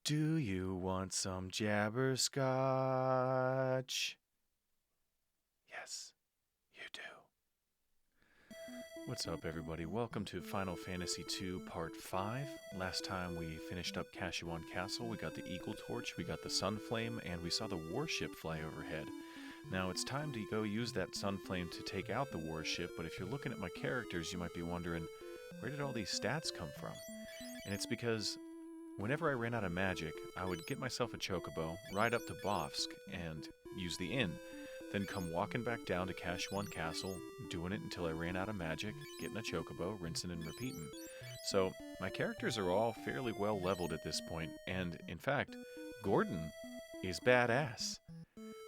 Do you want some Jabberscotch? Yes, you do. What's up, everybody? Welcome to Final Fantasy II Part 5. Last time we finished up Kashuan Castle, we got the Eagle Torch, we got the Sunflame, and we saw the Warship fly overhead. Now it's time to go use that Sunflame to take out the Warship, but if you're looking at my characters, you might be wondering, where did all these stats come from? And it's because whenever I ran out of magic, I would get myself a chocobo, ride up to Bofsk, and use the inn. Then come walking back down to Kashuan Castle, doing it until I ran out of magic, getting a chocobo, rinsing and repeating. So, my characters are all fairly well leveled at this point, and in fact, Gordon is badass.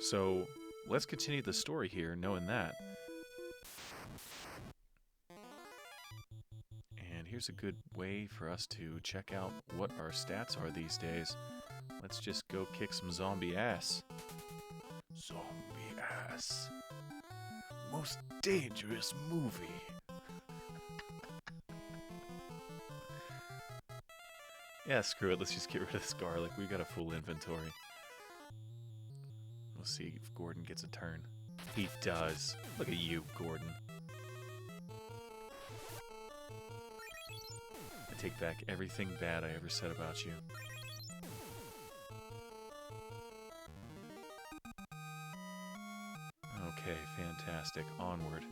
So, let's continue the story here, knowing that. And here's a good way for us to check out what our stats are these days. Let's just go kick some zombie ass. Zombie ass. Most dangerous movie. Yeah, screw it. Let's just get rid of this garlic. We got a full inventory. We'll see if Gordon gets a turn. He does. Look at you, Gordon. I take back everything bad I ever said about you. Okay, fantastic. Onward.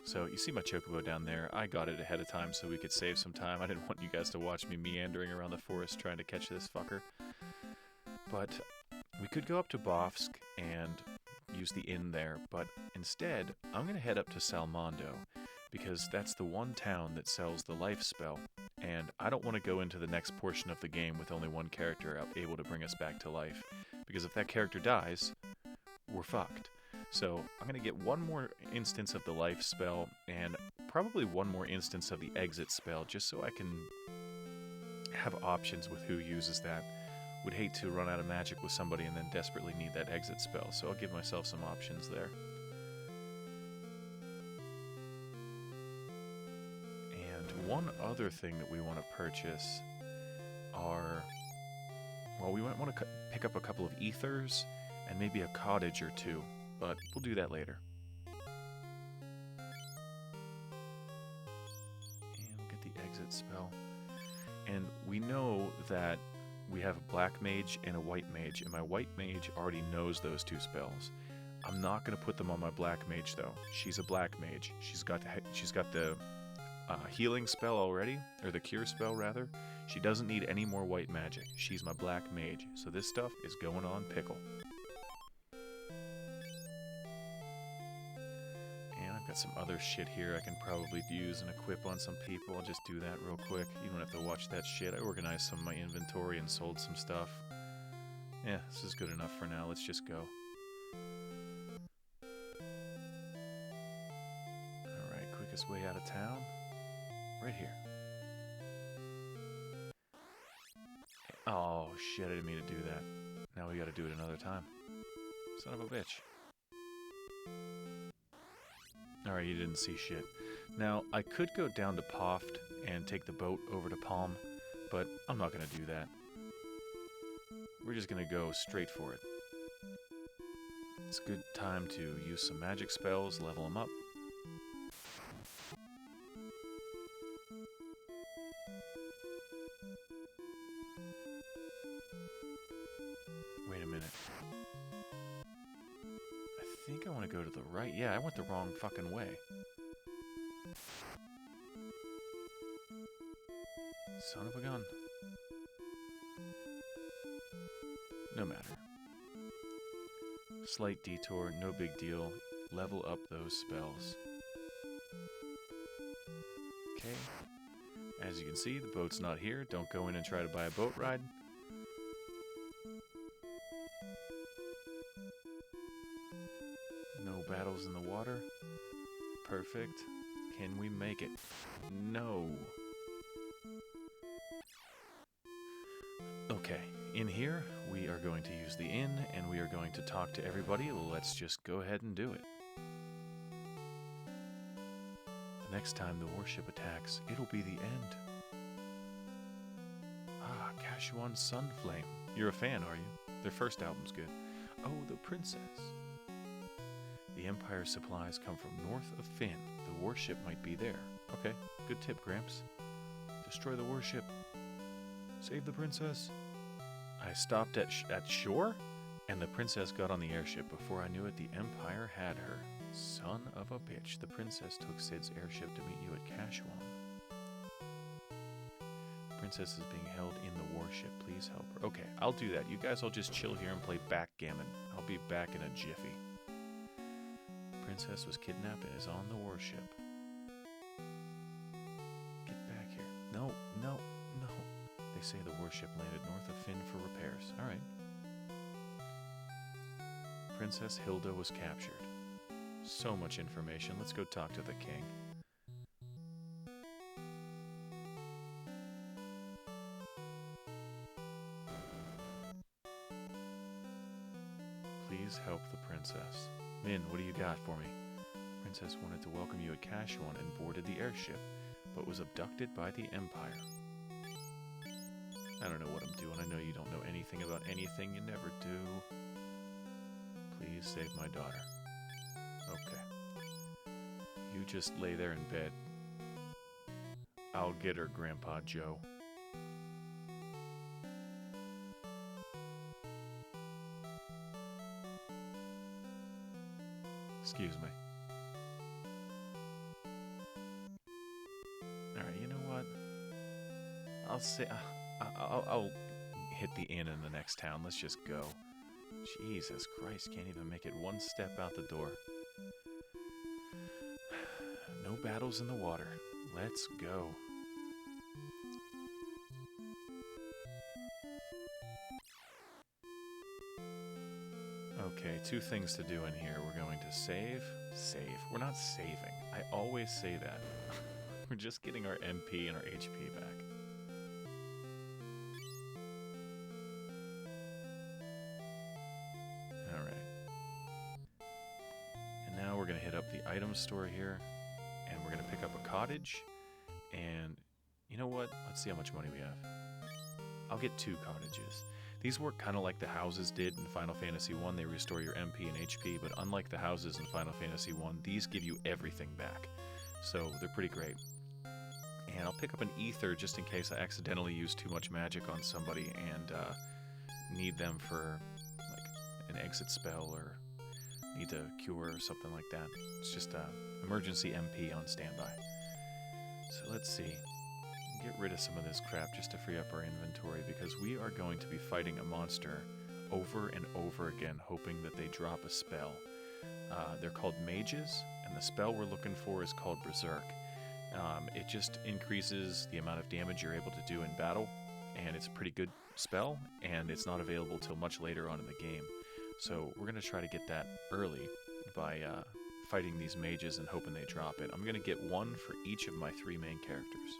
So, you see my chocobo down there. I got it ahead of time so we could save some time. I didn't want you guys to watch me meandering around the forest trying to catch this fucker. But we could go up to Bofsk and use the inn there, but instead, I'm going to head up to Salmondo, because that's the one town that sells the life spell, and I don't want to go into the next portion of the game with only one character able to bring us back to life, because if that character dies, we're fucked. So I'm going to get one more instance of the life spell, and probably one more instance of the exit spell, just so I can have options with who uses that. Would hate to run out of magic with somebody and then desperately need that exit spell, so I'll give myself some options there. And one other thing that we want to purchase are, well, we might want to pick up a couple of ethers and maybe a cottage or two, but we'll do that later. And we'll get the exit spell. And we know that we have a black mage and a white mage, and my white mage already knows those two spells. I'm not going to put them on my black mage, though. She's a black mage. She's got the healing spell already, or the cure spell, rather. She doesn't need any more white magic. She's my black mage, so this stuff is going on pickle. And I've got some other shit here I can probably use and equip on some people. I'll just do that real quick. You don't have to watch that shit. I organized some of my inventory and sold some stuff. Yeah, this is good enough for now. Let's just go. Alright, quickest way out of town. Right here. Oh, shit, I didn't mean to do that. Now we gotta do it another time. Son of a bitch. Alright, you didn't see shit. Now, I could go down to Poft and take the boat over to Palm, but I'm not gonna do that. We're just gonna go straight for it. It's a good time to use some magic spells, level them up. Wait a minute. I think I want to go to the right. Yeah, I went the wrong fucking way. Son of a gun. No matter. Slight detour, no big deal. Level up those spells. Okay. As you can see, the boat's not here. Don't go in and try to buy a boat ride. No battles in the water. Perfect. Can we make it? No. Okay, in here, we are going to use the inn, and we are going to talk to everybody. Let's just go ahead and do it. The next time the warship attacks, it'll be the end. Kashuan Sunflame. You're a fan, are you? Their first album's good. Oh, the Princess. The Empire's supplies come from north of Finn. The warship might be there. Okay, good tip, Gramps. Destroy the warship. Save the princess. I stopped at shore, and the princess got on the airship. Before I knew it, the Empire had her. Son of a bitch. The princess took Sid's airship to meet you at Kashuan. The princess is being held in the warship. Please help her. Okay, I'll do that. You guys will just chill here and play backgammon. I'll be back in a jiffy. The princess was kidnapped and is on the warship. Get back here. No, no, no. They say the warship landed north of Finn for repairs. All right. Princess Hilda was captured. So much information. Let's go talk to the king. Please help the princess. Min, what do you got for me? Princess wanted to welcome you at Kashuan and boarded the airship, but was abducted by the Empire. I don't know what I'm doing. I know you don't know anything about anything. You never do. Please save my daughter. Okay. You just lay there in bed. I'll get her, Grandpa Joe. Excuse me. Alright, you know what? I'll say... I'll hit the inn in the next town. Let's just go. Jesus Christ, can't even make it one step out the door. No battles in the water. Let's go. Okay, two things to do in here. We're going to save. We're not saving. I always say that. We're just getting our MP and our HP back. We're going to hit up the item store here, and we're going to pick up a cottage, and you know what? Let's see how much money we have. I'll get 2 cottages. These work kind of like the houses did in Final Fantasy 1. They restore your MP and HP, but unlike the houses in Final Fantasy 1, these give you everything back. So they're pretty great. And I'll pick up an ether just in case I accidentally use too much magic on somebody and need them for like an exit spell or need to cure or something like that. It's just emergency MP on standby. So let's see. Get rid of some of this crap just to free up our inventory, because we are going to be fighting a monster over and over again, hoping that they drop a spell. They're called mages, and the spell we're looking for is called Berserk. It just increases the amount of damage you're able to do in battle, and it's a pretty good spell, and it's not available till much later on in the game. So we're going to try to get that early by fighting these mages and hoping they drop it. I'm going to get 1 for each of my 3 main characters.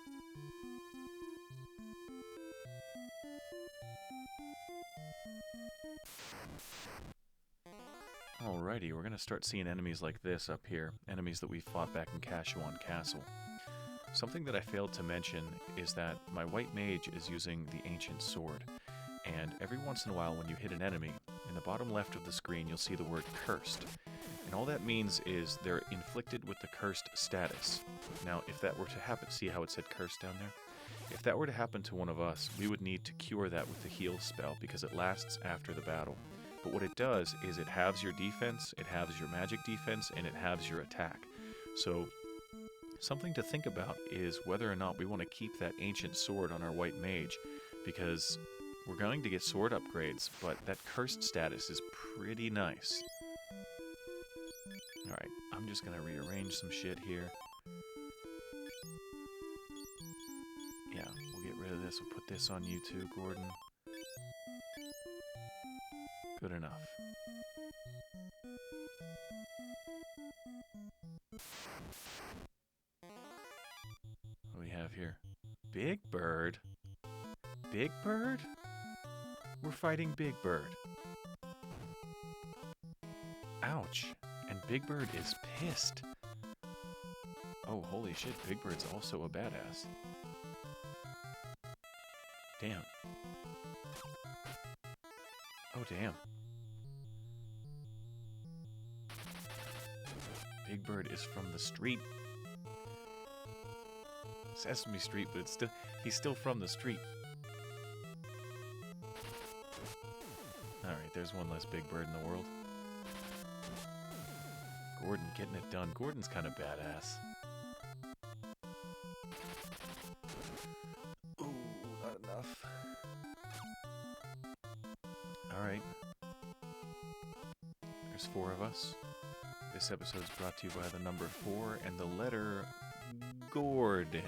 Alrighty, we're going to start seeing enemies like this up here. Enemies that we fought back in Kashuan Castle. Something that I failed to mention is that my white mage is using the ancient sword. And every once in a while when you hit an enemy, in the bottom left of the screen you'll see the word cursed. And all that means is they're inflicted with the cursed status. Now, if that were to happen, see how it said cursed down there? If that were to happen to one of us, we would need to cure that with the heal spell, because it lasts after the battle. But what it does is it halves your defense, it halves your magic defense, and it halves your attack. So, something to think about is whether or not we want to keep that ancient sword on our white mage, because we're going to get sword upgrades, but that cursed status is pretty nice. Alright, I'm just going to rearrange some shit here. Yeah, we'll get rid of this. We'll put this on you too, Gordon. Good enough. What do we have here? Big Bird? Big Bird? We're fighting Big Bird. Ouch. And Big Bird is pissed. Oh, holy shit, Big Bird's also a badass. Damn. Oh, damn. Big Bird is from the street. Sesame Street, but he's still from the street. Alright, there's one less Big Bird in the world. Gordon getting it done. Gordon's kind of badass. Ooh, not enough. Alright. There's 4 of us. This episode is brought to you by the number 4 and the letter Gordon.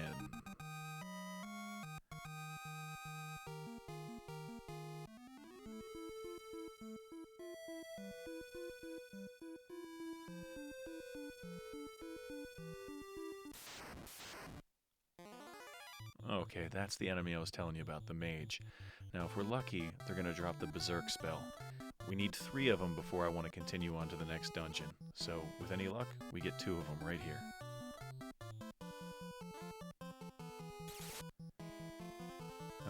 Okay, that's the enemy I was telling you about, the mage. Now, if we're lucky, they're going to drop the Berserk spell. We need 3 of them before I want to continue on to the next dungeon. So, with any luck, we get 2 of them right here.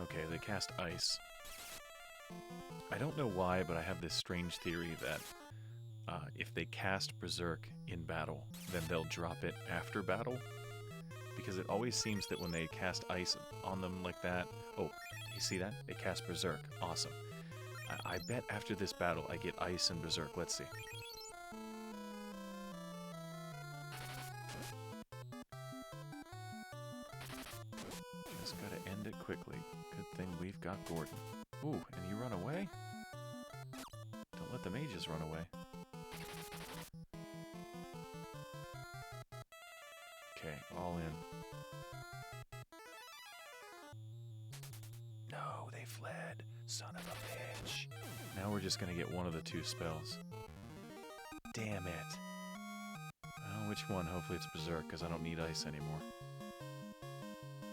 Okay, they cast ice. I don't know why, but I have this strange theory that if they cast Berserk in battle, then they'll drop it after battle. Because it always seems that when they cast ice on them like that... Oh, you see that? They cast Berserk. Awesome. I bet after this battle I get ice and Berserk. Let's see. Just gotta end it quickly. Good thing we've got Gordon. Ooh, and you run away? Don't let the mages run away. Okay, all in. No, they fled. Son of a bitch. Now we're just gonna get one of the 2 spells. Damn it. Well, which one? Hopefully it's Berserk, because I don't need ice anymore.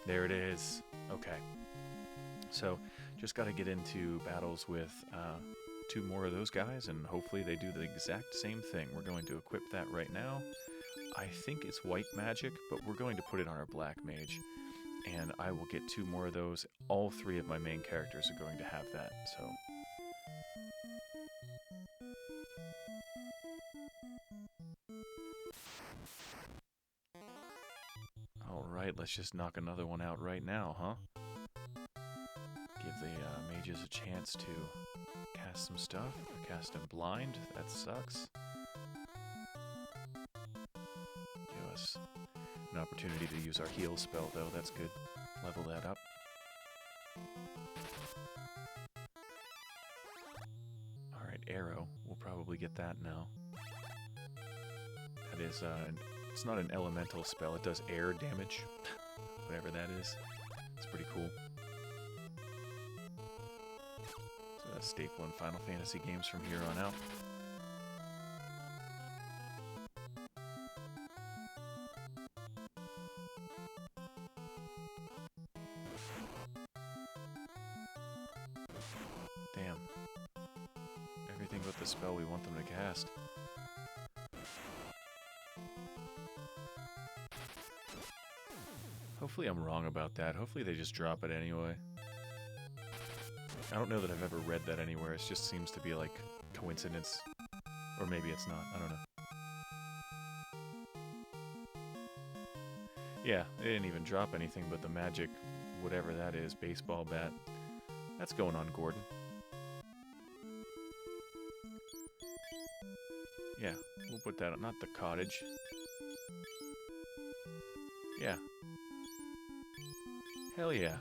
There it is. Okay. So, just gotta get into battles with 2 more of those guys, and hopefully they do the exact same thing. We're going to equip that right now. I think it's white magic, but we're going to put it on our black mage. And I will get 2 more of those. All 3 of my main characters are going to have that, so... Alright, let's just knock another one out right now, huh? Give the mages a chance to cast some stuff. Cast them blind, that sucks. Give us an opportunity to use our heal spell, though. That's good. Level that up. Alright, arrow. We'll probably get that now. That is, it's not an elemental spell. It does air damage. Whatever that is. It's pretty cool. So that's a staple in Final Fantasy games from here on out. Damn. Everything but the spell we want them to cast. Hopefully I'm wrong about that. Hopefully they just drop it anyway. I don't know that I've ever read that anywhere. It just seems to be like coincidence. Or maybe it's not. I don't know. Yeah, they didn't even drop anything but the magic, whatever that is, baseball bat. That's going on Gordon. Yeah, we'll put that on. Not the cottage. Yeah. Hell yeah.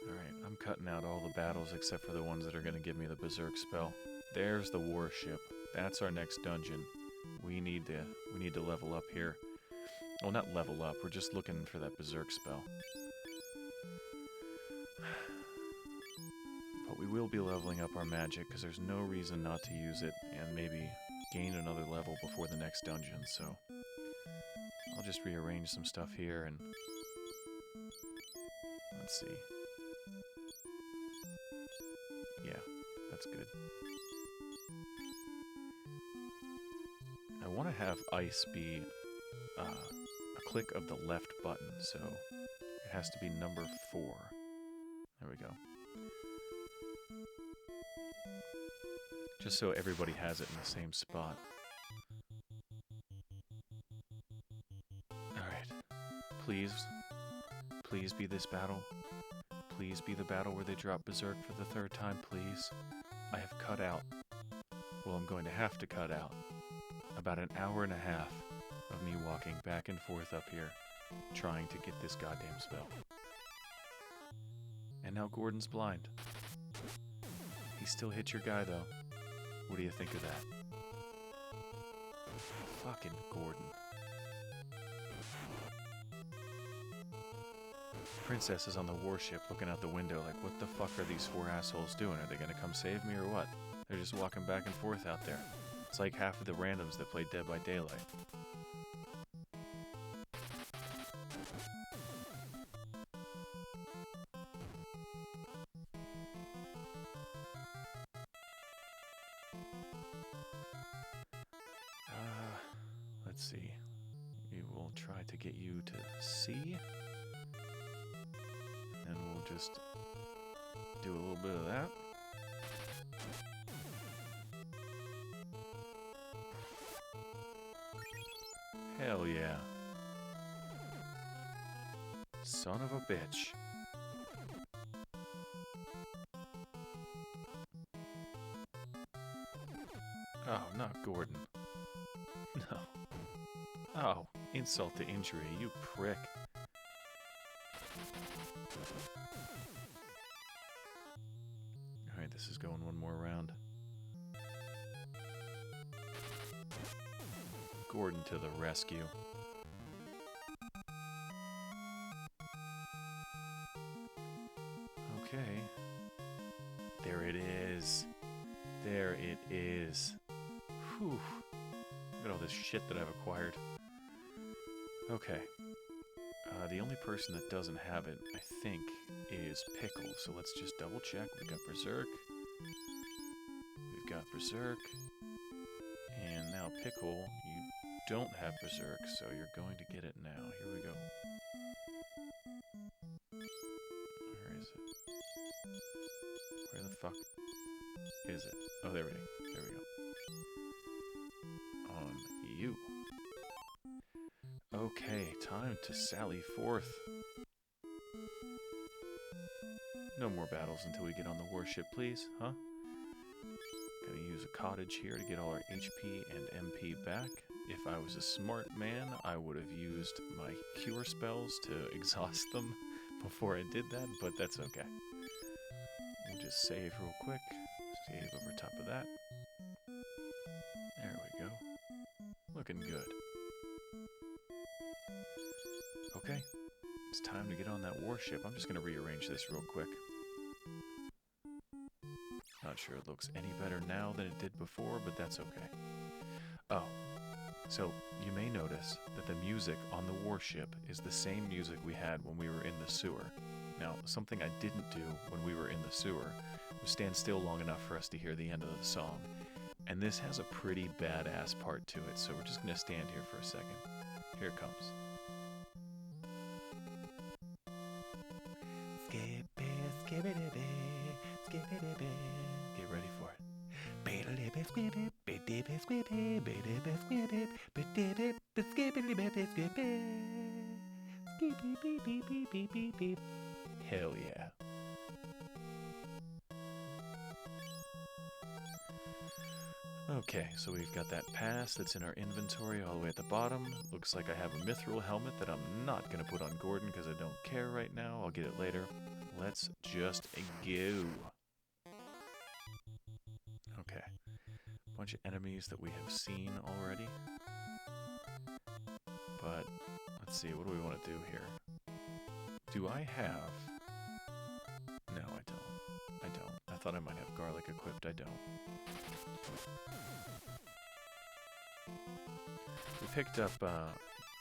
Alright, I'm cutting out all the battles except for the ones that are going to give me the Berserk spell. There's the Warship. That's our next dungeon. We need to level up here. Well, not level up. We're just looking for that Berserk spell. But we will be leveling up our magic because there's no reason not to use it and maybe gain another level before the next dungeon. So I'll just rearrange some stuff here and let's see. Yeah, that's good. I want to have ice be a click of the left button, so it has to be number 4. There we go. Just so everybody has it in the same spot. Alright. Please be this battle. Please be the battle where they drop Berserk for the 3rd time, please. I have cut out, well, I'm going to have to cut out, about an hour and a half of me walking back and forth up here, trying to get this goddamn spell. And now Gordon's blind. He still hit your guy, though. What do you think of that? Fucking Gordon. Princess is on the warship looking out the window like, what the fuck are these 4 assholes doing? Are they gonna come save me or what? They're just walking back and forth out there. It's like half of the randoms that play Dead by Daylight. Let's see. We will try to get you to C. And we'll just do a little bit of that. Hell yeah. Son of a bitch. Oh, not Gordon. No. Oh, insult to injury, you prick. Alright, this is going one more round. Gordon to the rescue. Okay. There it is. There it is. Whew. Look at all this shit that I've acquired. Okay. The only person that doesn't have it, I think, is Pickle. So let's just double check. We've got Berserk. We've got Berserk. And now Pickle, you don't have Berserk, so you're going to get it now. Here we go. Where is it? Where the fuck is it? Oh, there we go. There we go. On you. Okay, time to sally forth. No more battles until we get on the warship, please, huh? Gonna use a cottage here to get all our HP and MP back. If I was a smart man, I would have used my cure spells to exhaust them before I did that, but that's okay. We'll just save real quick. Save over top of that. There we go. Looking good. Okay, it's time to get on that warship. I'm just going to rearrange this real quick. Not sure it looks any better now than it did before, but that's okay. Oh, so you may notice that the music on the warship is the same music we had when we were in the sewer. Now, something I didn't do when we were in the sewer was stand still long enough for us to hear the end of the song. And this has a pretty badass part to it, so we're just going to stand here for a second. Here it comes. Get ready for it. Hell yeah. Okay, so we've got that pass that's in our inventory all the way at the bottom. Looks like I have a mithril helmet that I'm not going to put on Gordon because I don't care right now. I'll get it later. Let's just go. Okay. Bunch of enemies that we have seen already. But, let's see, what do we want to do here? Do I have... No, I don't. I don't. I thought I might have garlic equipped. I don't. We picked up a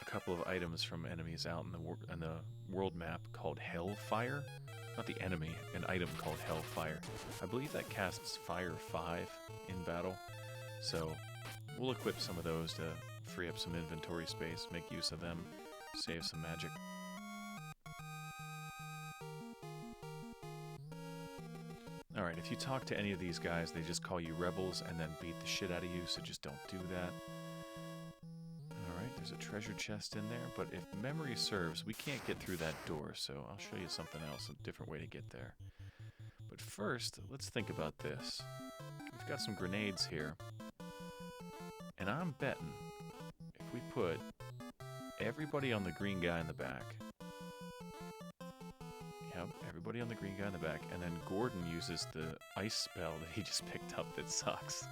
couple of items from enemies out in the world map called Hellfire. Not the enemy, an item called Hellfire. I believe that casts Fire 5 in battle. So we'll equip some of those to free up some inventory space, make use of them, save some magic. Alright, if you talk to any of these guys, they just call you rebels and then beat the shit out of you, so just don't do that. Alright, there's a treasure chest in there, but if memory serves, we can't get through that door, so I'll show you something else, a different way to get there. But first, let's think about this. We've got some grenades here, and I'm betting if we put everybody on the green guy in the back, yep, everybody on the green guy in the back, and then Gordon uses the ice spell that he just picked up that sucks.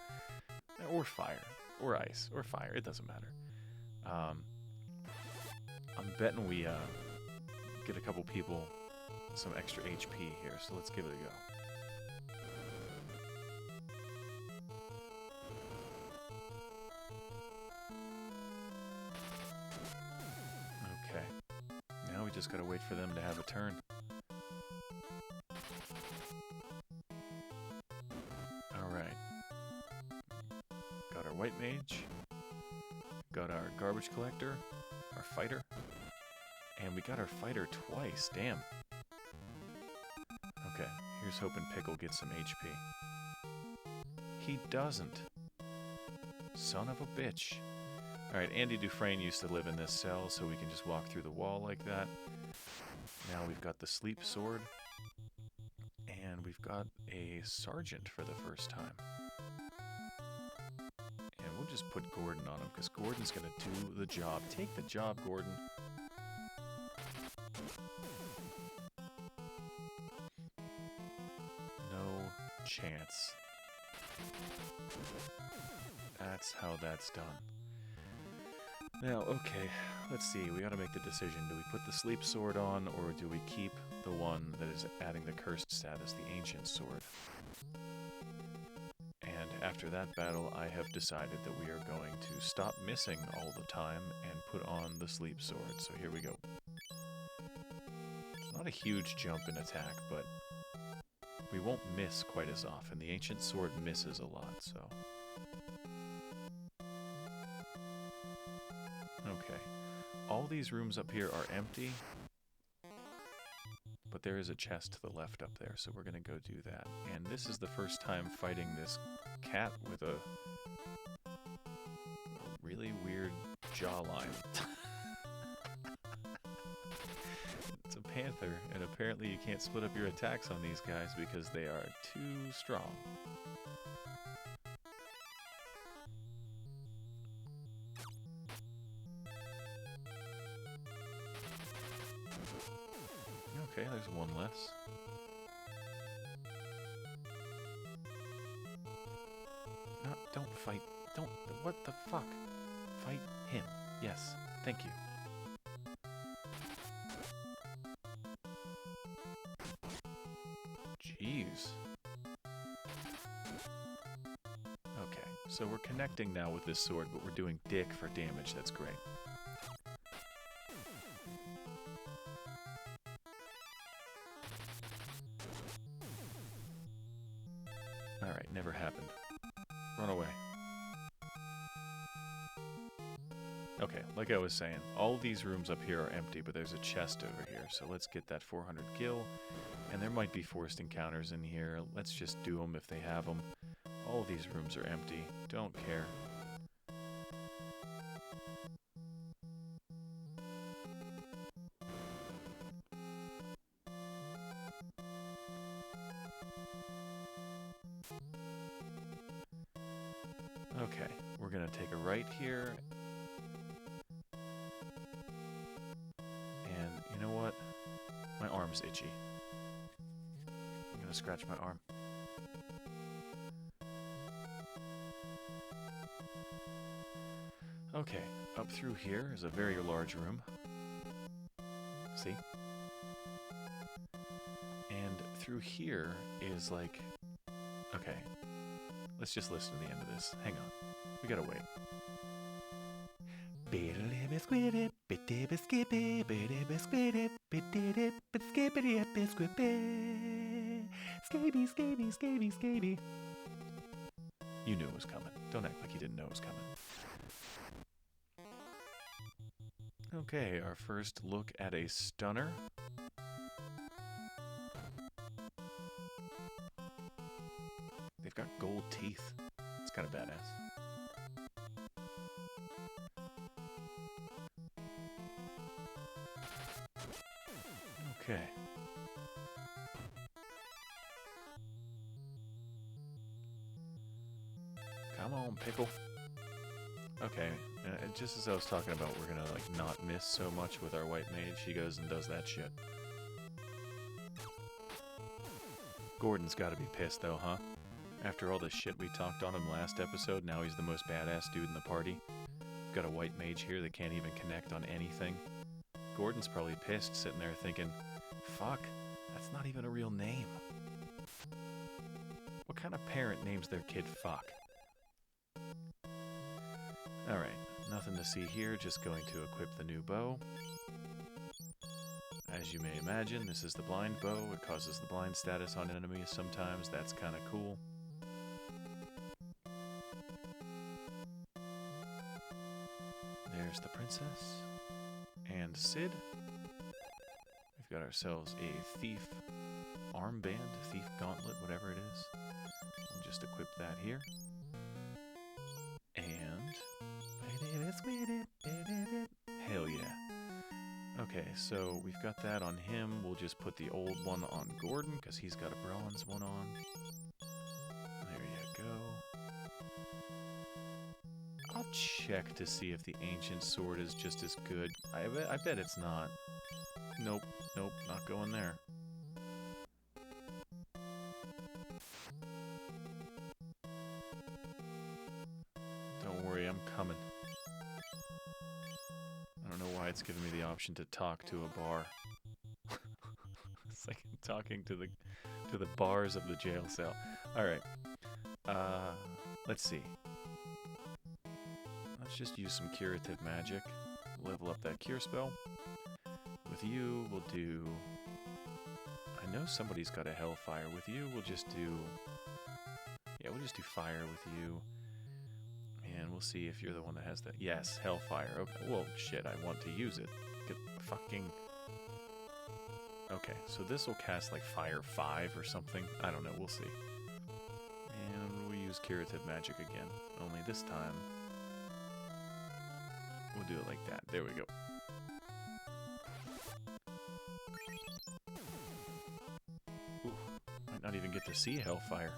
Or fire, or ice, or fire, it doesn't matter. I'm betting we get a couple people some extra HP here, so let's give it a go. Okay, now we just gotta wait for them to have a turn. Alright. Got our white mage, got our garbage collector, our fighter, and we got our fighter twice, damn. Okay, here's hoping Pickle gets some HP. He doesn't. Son of a bitch. Alright, Andy Dufresne used to live in this cell, so we can just walk through the wall like that. Now we've got the sleep sword. And we've got a sergeant for the first time. And we'll just put Gordon on him, because Gordon's going to do the job. Take the job, Gordon. No chance. That's how that's done. Now, okay, let's see. We gotta make the decision. Do we put the sleep sword on, or do we keep the one that is adding the cursed status, the ancient sword? And after that battle, I have decided that we are going to stop missing all the time and put on the sleep sword. So here we go. It's not a huge jump in attack, but we won't miss quite as often. The ancient sword misses a lot, so... Okay. All these rooms up here are empty, but there is a chest to the left up there, so we're gonna go do that. And this is the first time fighting this cat with a really weird jawline. It's a panther, and apparently you can't split up your attacks on these guys because they are too strong. Okay, there's one less. No, don't fight. Don't. What the fuck? Fight him. Yes. Thank you. Jeez. Okay, so we're connecting now with this sword, but we're doing dick for damage. That's great. Alright, never happened. Run away. Okay, like I was saying, all these rooms up here are empty, but there's a chest over here, so let's get that 400 gil. And there might be forced encounters in here. Let's just do them if they have them. All these rooms are empty. Don't care. Okay, we're gonna take a right here. And you know what? My arm's itchy. I'm gonna scratch my arm. Okay, up through here is a very large room. See? And through here is like... Okay. Let's just listen to the end of this. Hang on. We gotta wait. You knew it was coming. Don't act like you didn't know it was coming. Okay, our first look at a stunner. They've got gold teeth. It's kind of badass. Okay. Come on, pickle. Okay, just as I was talking about, we're gonna like not miss so much with our white mage. He goes and does that shit. Gordon's gotta be pissed though, huh? After all the shit we talked on him last episode, now he's the most badass dude in the party. We've got a white mage here that can't even connect on anything. Gordon's probably pissed, sitting there thinking, fuck, that's not even a real name. What kind of parent names their kid fuck? Alright, nothing to see here, just going to equip the new bow. As you may imagine, this is the blind bow. It causes the blind status on enemies sometimes. That's kind of cool. There's the princess. And Sid. We've got ourselves a thief armband, thief gauntlet, whatever it is. We'll just equip that here. And... hell yeah. Okay, so we've got that on him. We'll just put the old one on Gordon, because he's got a bronze one on. There you go. I'll check to see if the ancient sword is just as good. I bet it's not. Nope, not going there. Don't worry, I'm coming. I don't know why it's giving me the option to talk to a bar. It's like I'm talking to the bars of the jail cell. Alright. Let's see. Let's just use some curative magic. Level up that cure spell. With you, we'll do... I know somebody's got a hellfire. With you, we'll just do... yeah, we'll just do fire with you. And we'll see if you're the one that has that. Yes, hellfire. Okay. Well, shit, I want to use it. Get fucking... okay, so this will cast like Fire 5 or something. I don't know, we'll see. And we'll use curative magic again. Only this time... we'll do it like that. There we go. Ooh, might not even get to see hellfire.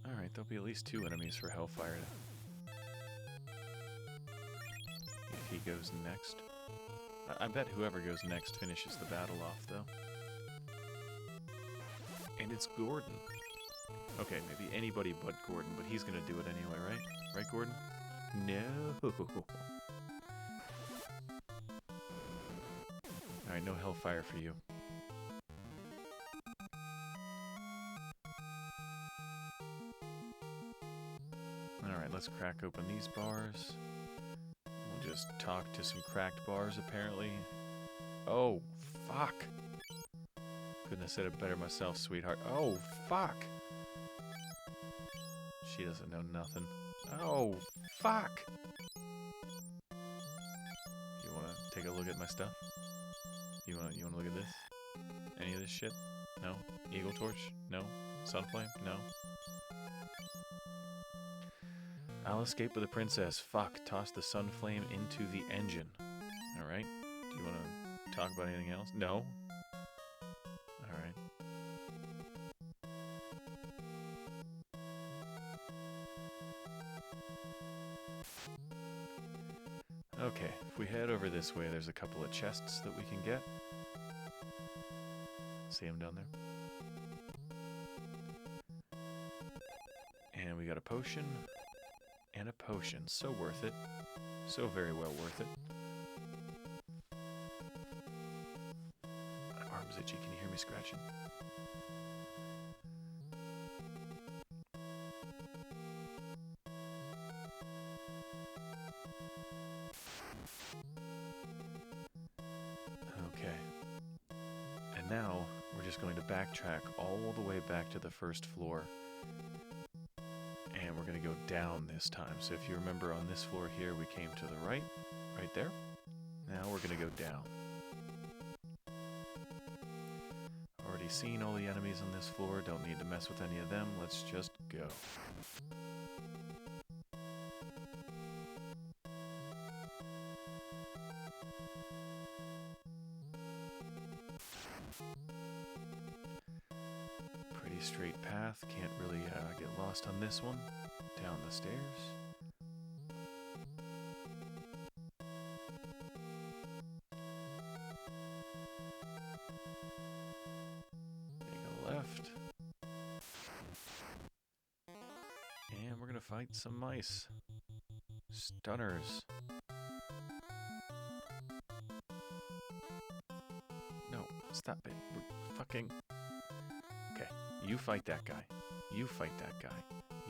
Alright, there'll be at least 2 enemies for hellfire. If he goes next. I bet whoever goes next finishes the battle off, though. And it's Gordon. Okay, maybe anybody but Gordon, but he's gonna do it anyway, right? Right, Gordon? No! Alright, no hellfire for you. Alright, let's crack open these bars. We'll just talk to some cracked bars, apparently. Oh, fuck! Couldn't have said it better myself, sweetheart. Oh, fuck! She doesn't know nothing. Oh, fuck! You wanna take a look at my stuff? You wanna look at this? Any of this shit? No? Eagle Torch? No? Sunflame? No? I'll escape with the princess. Fuck. Toss the Sunflame into the engine. Alright. Do you want to talk about anything else? No? Alright. Okay. If we head over this way, there's a couple of chests that we can get. See them down there? And we got a potion. And a potion. So worth it. So very well worth it. My arm's itchy. Can you hear me scratching? Now, we're just going to backtrack all the way back to the first floor. And we're going to go down this time. So if you remember on this floor here, we came to the right there. Now we're going to go down. Already seen all the enemies on this floor, don't need to mess with any of them, let's just go. Pretty straight path, can't really get lost on this one. Down the stairs. Left. And we're gonna fight some mice. Stunners. No, stop it. We're fucking... Okay, you fight that guy. You fight that guy.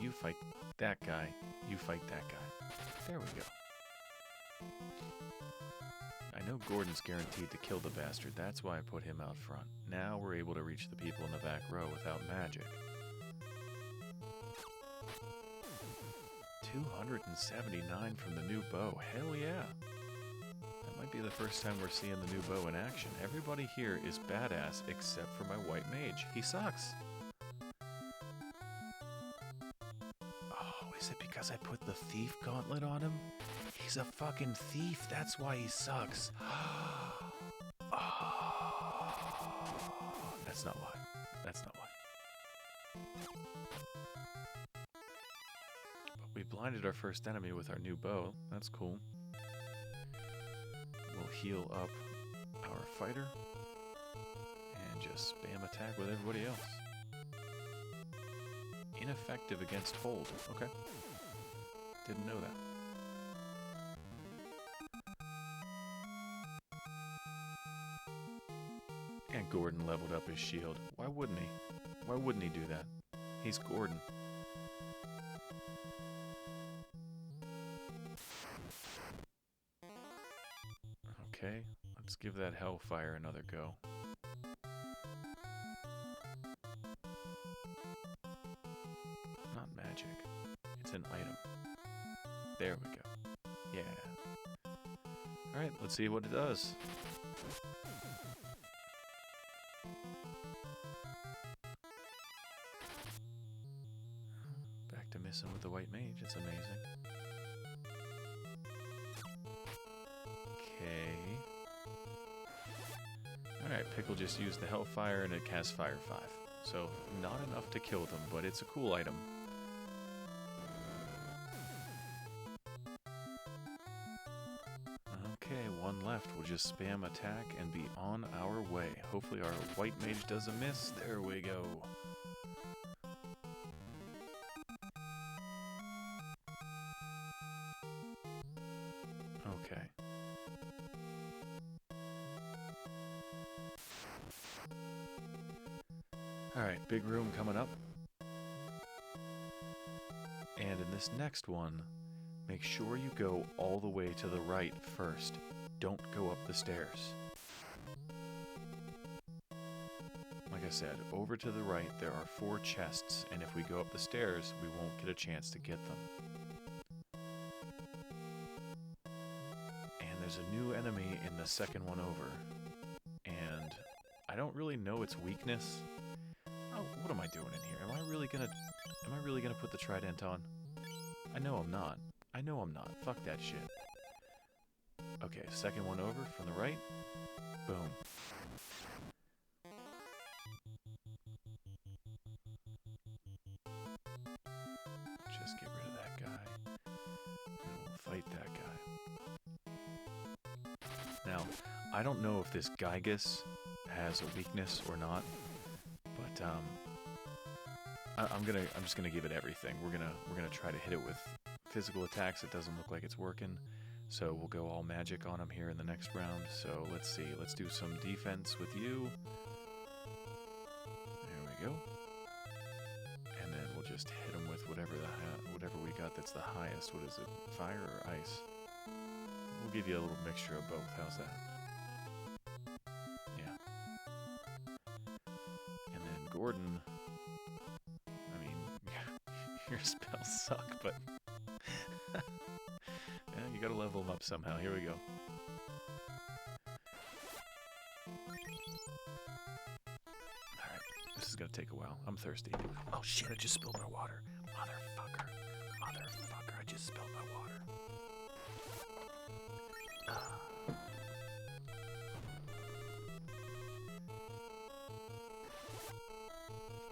You fight that guy. You fight that guy. There we go. I know Gordon's guaranteed to kill the bastard, that's why I put him out front. Now we're able to reach the people in the back row without magic. 279 from the new bow, hell yeah! That might be the first time we're seeing the new bow in action. Everybody here is badass except for my white mage. He sucks! Oh, is it because I put the thief gauntlet on him? He's a fucking thief, that's why he sucks. Oh, that's not why. That's not why. But we blinded our first enemy with our new bow. That's cool. We'll heal up our fighter. And just spam attack with everybody else. Ineffective against hold. Okay. Didn't know that. And Gordon leveled up his shield. Why wouldn't he? Why wouldn't he do that? He's Gordon. Okay, let's give that Hellfire another go. Not magic. It's an item. There we go. Yeah. Alright, let's see what it does. Back to missing with the white mage, it's amazing. Okay. Alright, Pickle just used the Hellfire and it casts Fire 5. So, not enough to kill them, but it's a cool item. Okay, one left. We'll just spam attack and be on our way. Hopefully our white mage doesn't miss. There we go. Okay. Alright, big room coming up. And in this next one, make sure you go all the way to the right first. Don't go up the stairs. Like I said, over to the right there are 4 chests, and if we go up the stairs, we won't get a chance to get them. And there's a new enemy in the second one over. And I don't really know its weakness. Oh, what am I doing in here? Am I really gonna put the trident on? I know I'm not. I know I'm not. Fuck that shit. Okay, second one over from the right. Boom. Just get rid of that guy. And we'll fight that guy. Now, I don't know if this Gygus has a weakness or not, but I'm just gonna give it everything. We're gonna try to hit it with physical attacks. It doesn't look like it's working, so we'll go all magic on him here in the next round. So let's see. Let's do some defense with you. There we go. And then we'll just hit him with whatever we got that's the highest. What is it? Fire or ice? We'll give you a little mixture of both. How's that? Yeah. Jordan. I mean, your spells suck, but yeah, you gotta level them up somehow. Here we go. Alright, this is gonna take a while. I'm thirsty. Oh shit, I just spilled my water. Motherfucker. Motherfucker, I just spilled my water.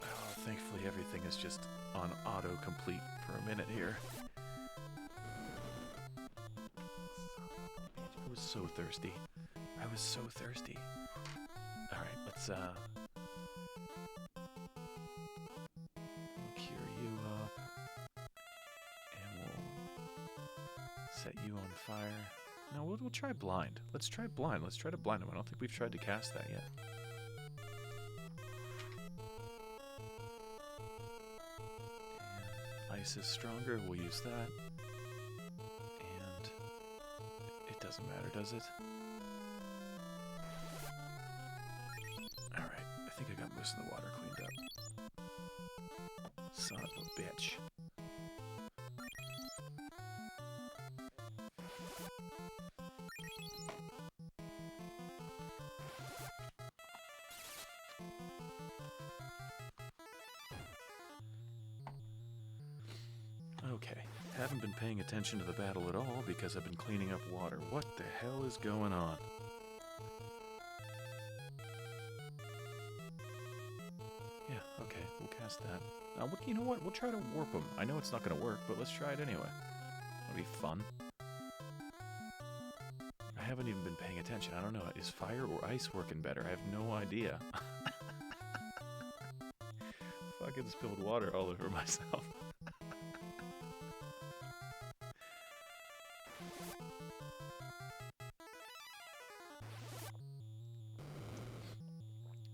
Oh, thankfully everything is just on auto-complete for a minute here. I was so thirsty. I was so thirsty. Alright, let's we'll cure you up. And we'll set you on fire. No, we'll try blind. Let's try blind. Let's try to blind him. I don't think we've tried to cast that yet. And ice is stronger. We'll use that. And it doesn't matter, does it? Alright, I think I got most of the water cleaned up. Son of a bitch. Okay, haven't been paying attention to the battle at all because I've been cleaning up water. What the hell is going on? Yeah, okay, we'll cast that. You know what? We'll try to warp them. I know it's not going to work, but let's try it anyway. That'll be fun. I haven't even been paying attention. I don't know. Is fire or ice working better? I have no idea. Fucking spilled water all over myself.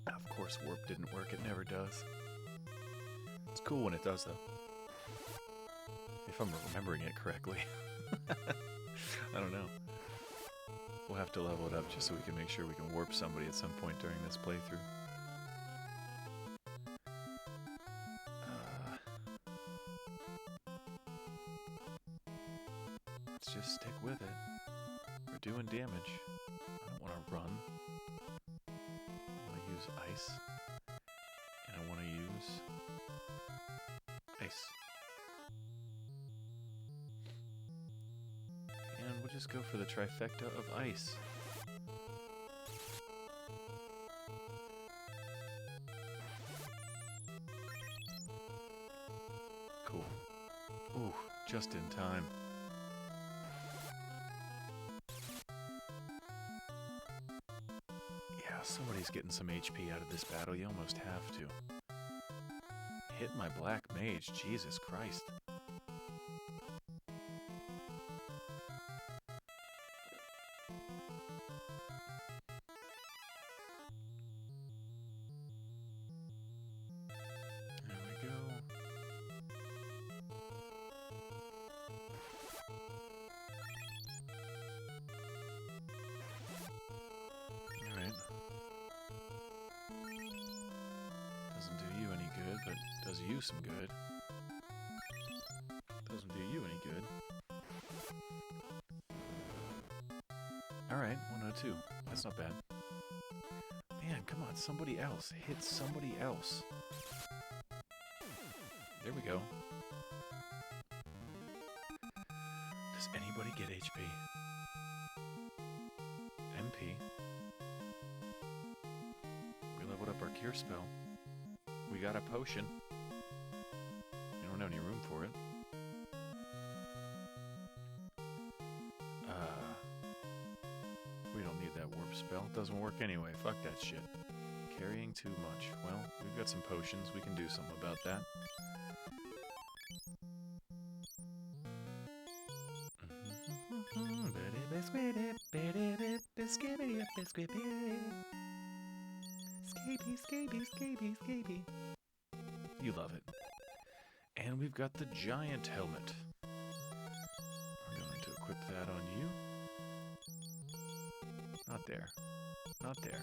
Of course, warp didn't work. It never does. It's cool when it does, though. If I'm remembering it correctly. I don't know. We'll have to level it up just so we can make sure we can warp somebody at some point during this playthrough. Let's just stick with it. We're doing damage. I don't want to run. I want to use ice. And I want to use ice. And we'll just go for the trifecta of ice. Cool. Ooh, just in time. Yeah, somebody's getting some HP out of this battle. You almost have to. Hit my black mage, Jesus Christ. There we go. Alright. Doesn't do you any good, but does you some good. Doesn't do you any good. Alright, 102. That's not bad. Man, come on, somebody else. Hit somebody else. There we go. Does anybody get HP? MP. We leveled up our cure spell. We got a potion. We don't have any room for it. We don't need that warp spell. It doesn't work anyway. Fuck that shit. Carrying too much. Well, we've got some potions. We can do something about that. You love it. And we've got the giant helmet. We're going to equip that on you. Not there. Not there.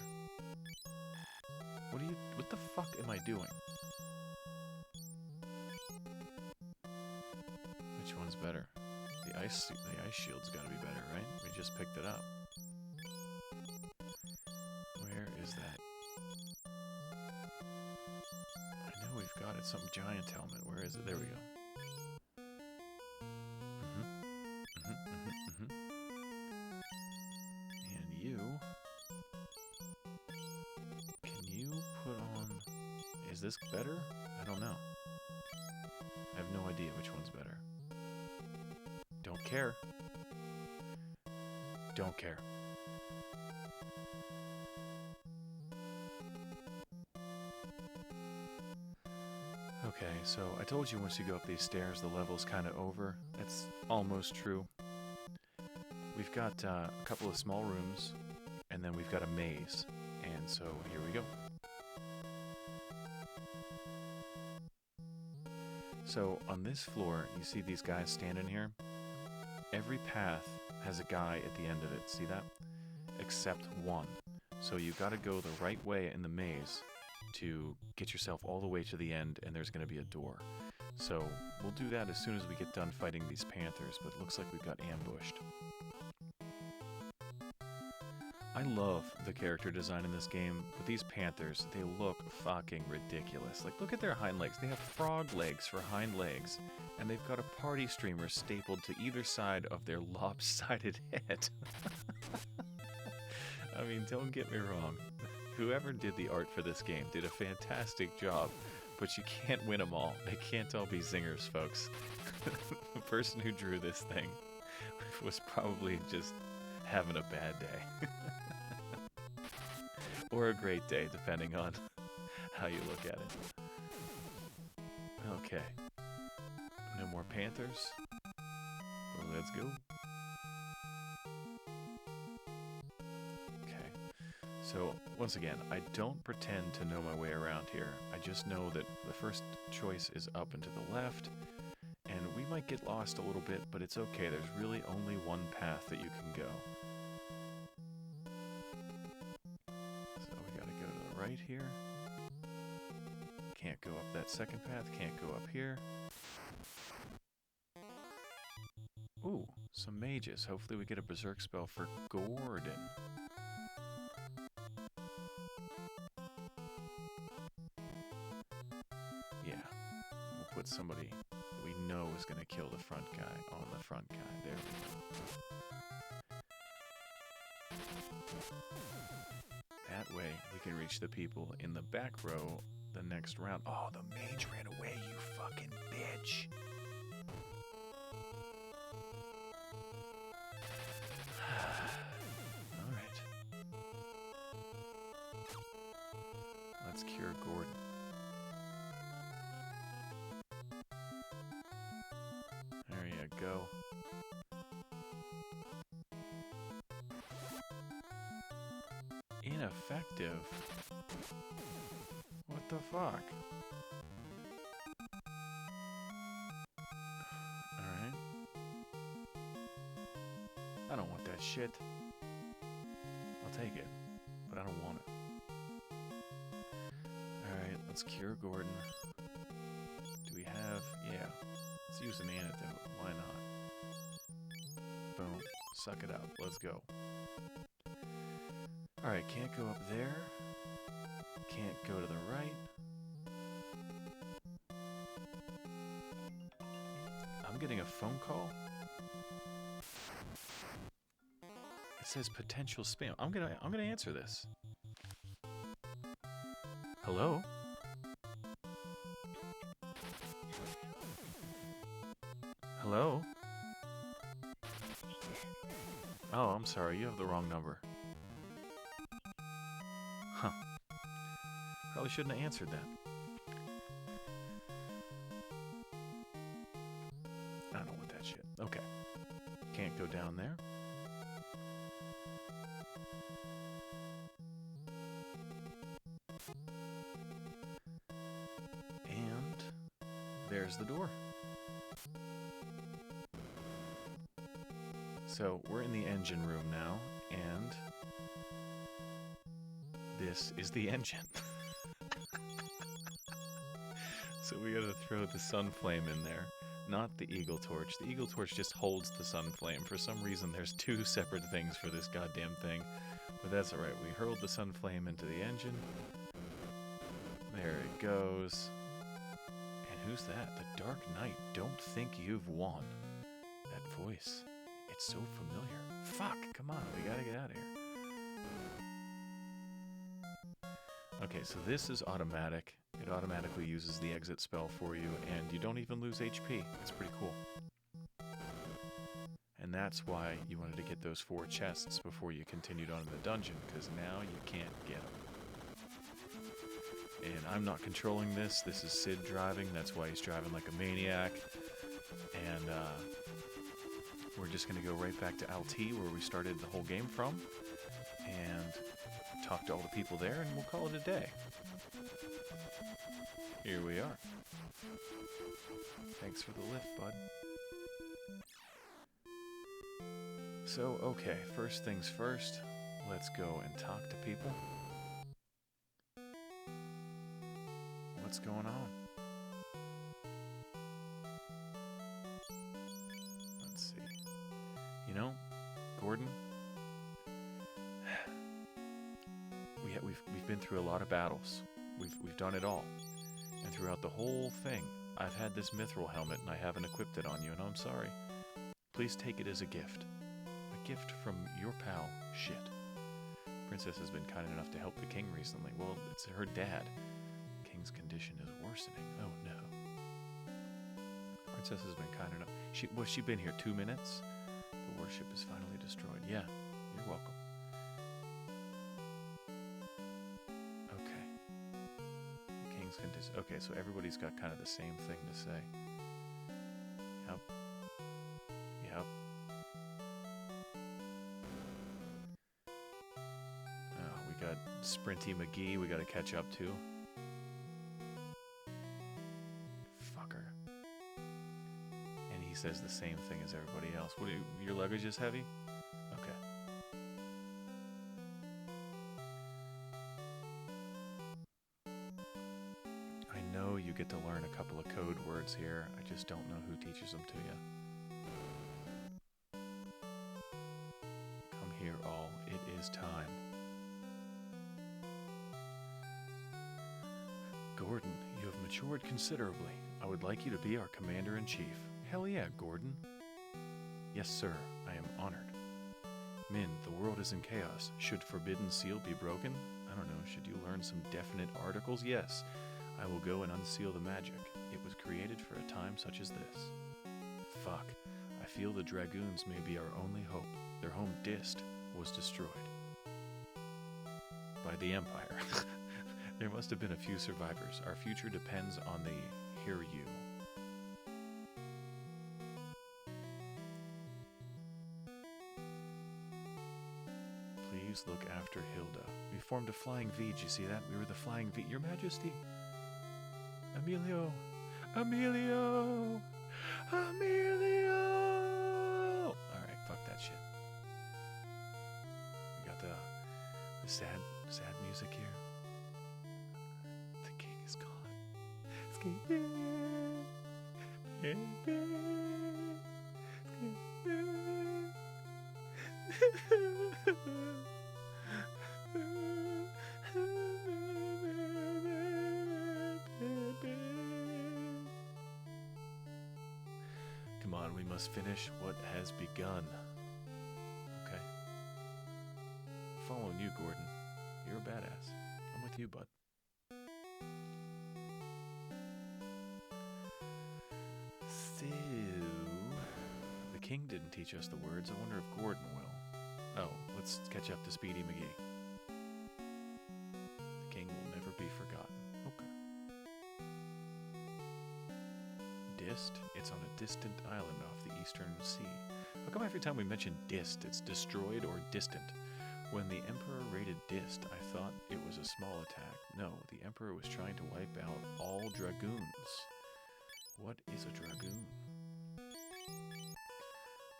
What the fuck am I doing? Which one's better? The ice shield's gotta be better, right? We just picked it up. Where is that? I know we've got it. Some giant helmet. Where is it? There we go. And you... Can you put on... Is this better? I don't know. I have no idea which one's better. Don't care. Don't care. Okay, so I told you once you go up these stairs, the level's kind of over. That's almost true. We've got a couple of small rooms, and then we've got a maze. And so here we go. So on this floor, you see these guys standing here? Every path has a guy at the end of it, see that? Except one. So you've got to go the right way in the maze to get yourself all the way to the end, and there's going to be a door. So we'll do that as soon as we get done fighting these panthers, but it looks like we've got ambushed. I love the character design in this game, but these panthers, they look fucking ridiculous. Like, look at their hind legs. They have frog legs for hind legs, and they've got a party streamer stapled to either side of their lopsided head. I mean, don't get me wrong. Whoever did the art for this game did a fantastic job, but you can't win them all. They can't all be zingers, folks. The person who drew this thing was probably just having a bad day. Or a great day, depending on how you look at it. Okay. No more panthers. Well, let's go. Okay. So, once again, I don't pretend to know my way around here. I just know that the first choice is up and to the left, and we might get lost a little bit, but it's okay. There's really only one path that you can go. Right here. Can't go up that second path, can't go up here. Ooh, some mages. Hopefully we get a berserk spell for Gordon. Yeah, we'll put somebody we know is going to kill the front guy on the front guy. There we go. That way, we can reach the people in the back row the next round. Oh, the mage ran away, you fucking bitch. Alright. Let's cure Gordon. There you go. Ineffective? What the fuck? Alright. I don't want that shit. I'll take it, but I don't want it. Alright, let's cure Gordon. Do we have... Yeah. Let's use an antidote. Why not? Boom. Suck it up. Let's go. Alright, can't go up there. Can't go to the right. I'm getting a phone call. It says potential spam. I'm gonna answer this. Hello? Hello? Oh, I'm sorry. You have the wrong number. Huh. Probably shouldn't have answered that. I don't want that shit. Okay. Can't go down there. And there's the door. So we're in the engine room now, and this is the engine. So we gotta throw the sun flame in there, not the eagle torch. The eagle torch just holds the sun flame. For some reason, there's two separate things for this goddamn thing. But that's alright. We hurled the sun flame into the engine. There it goes. And who's that? The Dark Knight. Don't think you've won. That voice. It's so familiar. Fuck! Come on, we gotta get out of here. Okay, so this is automatic. It automatically uses the exit spell for you, and you don't even lose HP. It's pretty cool. And that's why you wanted to get those 4 chests before you continued on in the dungeon, because now you can't get them. And I'm not controlling this. This is Sid driving. That's why he's driving like a maniac. And we're just going to go right back to LT, where we started the whole game from, and talk to all the people there, and we'll call it a day. Here we are. Thanks for the lift, bud. So, okay, first things first, let's go and talk to people. What's going on? Let's see. You know, Gordon, we've been through a lot of battles. We've done it all. And throughout the whole thing, I've had this mithril helmet and I haven't equipped it on you, and I'm sorry. Please take it as a gift. A gift from your pal, Shit. Princess has been kind enough to help the king recently. Well, it's her dad. King's condition is worsening. Oh no. Princess has been kind enough. Was she been here 2 minutes? The warship is finally destroyed. Yeah, you're welcome. Okay, so everybody's got kind of the same thing to say. Yep. Yep. Oh, we got Sprinty McGee we gotta catch up to. Fucker. And he says the same thing as everybody else. What do your luggage is heavy? Okay. You get to learn a couple of code words here. I just don't know who teaches them to you. Come here, all. It is time. Gordon, you have matured considerably. I would like you to be our commander-in-chief. Hell yeah, Gordon. Yes, sir. I am honored. Min, the world is in chaos. Should Forbidden Seal be broken? I don't know. Should you learn some definite articles? Yes. I will go and unseal the magic. It was created for a time such as this. Fuck. I feel the Dragoons may be our only hope. Their home Dist was destroyed by the Empire. There must have been a few survivors. Our future depends on the Hear You. Please look after Hilda. We formed a Flying V. Did you see that? We were the Flying V. Your Majesty. Emilio! Emilio! Emilio! Alright, fuck that shit. We got the sad music here. The king is gone. Come on, we must finish what has begun. Okay. Following you, Gordon. You're a badass. I'm with you, bud. So, the king didn't teach us the words. I wonder if Gordon will. Oh, let's catch up to Speedy McGee. The king will never be forgotten. Okay. Dist? It's on a distant island off the eastern sea. How come every time we mention Dist, it's destroyed or distant? When the Emperor raided Dist, I thought it was a small attack. No, the Emperor was trying to wipe out all dragoons. What is a dragoon?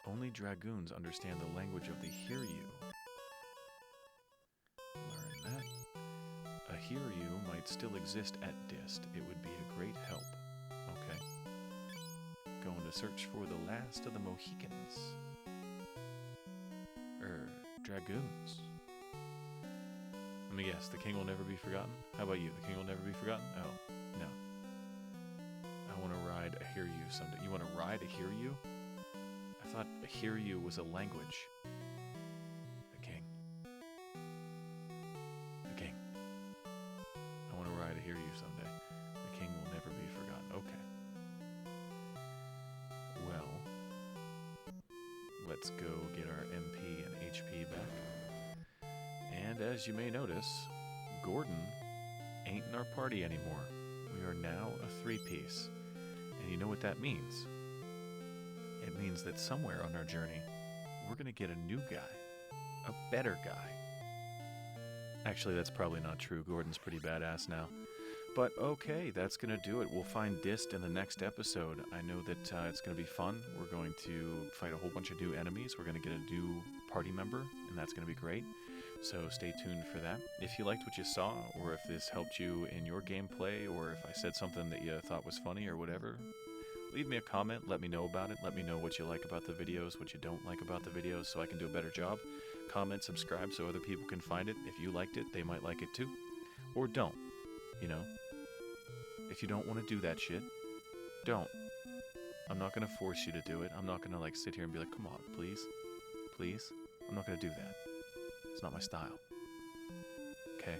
Only dragoons understand the language of the Hear You. Learn that. Hiryu might still exist at Dist. It would be a great help. Okay. Going to search for the last of the Mohicans. Dragoons. Let me guess, the king will never be forgotten? How about you? The king will never be forgotten? Oh, no. I want to ride a Hiryu someday. You want to ride a Hiryu? I thought a Hiryu was a language. The king. The king. I want to ride a Hiryu someday. The king will never be forgotten. Okay. Well, let's go get our MP and HP back. And as you may notice, Gordon ain't in our party anymore. We are now a 3-piece. And you know what that means? It means that somewhere on our journey, we're going to get a new guy. A better guy. Actually, that's probably not true. Gordon's pretty badass now. But okay, that's going to do it. We'll find Dist in the next episode. I know that it's going to be fun. We're going to fight a whole bunch of new enemies. We're going to get a new party member, and that's going to be great. So stay tuned for that. If you liked what you saw, or if this helped you in your gameplay, or if I said something that you thought was funny or whatever, leave me a comment. Let me know about it. Let me know what you like about the videos, what you don't like about the videos, so I can do a better job. Comment, subscribe, so other people can find it. If you liked it, they might like it too. Or don't, you know. If you don't want to do that shit, don't. I'm not going to force you to do it. I'm not going to like sit here and be like, come on, please. Please. I'm not going to do that. It's not my style. Okay?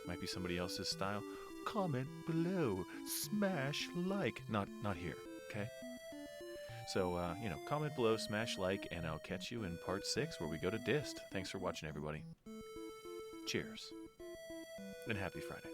Might be somebody else's style. Comment below. Smash like. Not here. Okay? So, you know, comment below, smash like, and I'll catch you in part 6 where we go to Dist. Thanks for watching, everybody. Cheers. And happy Friday.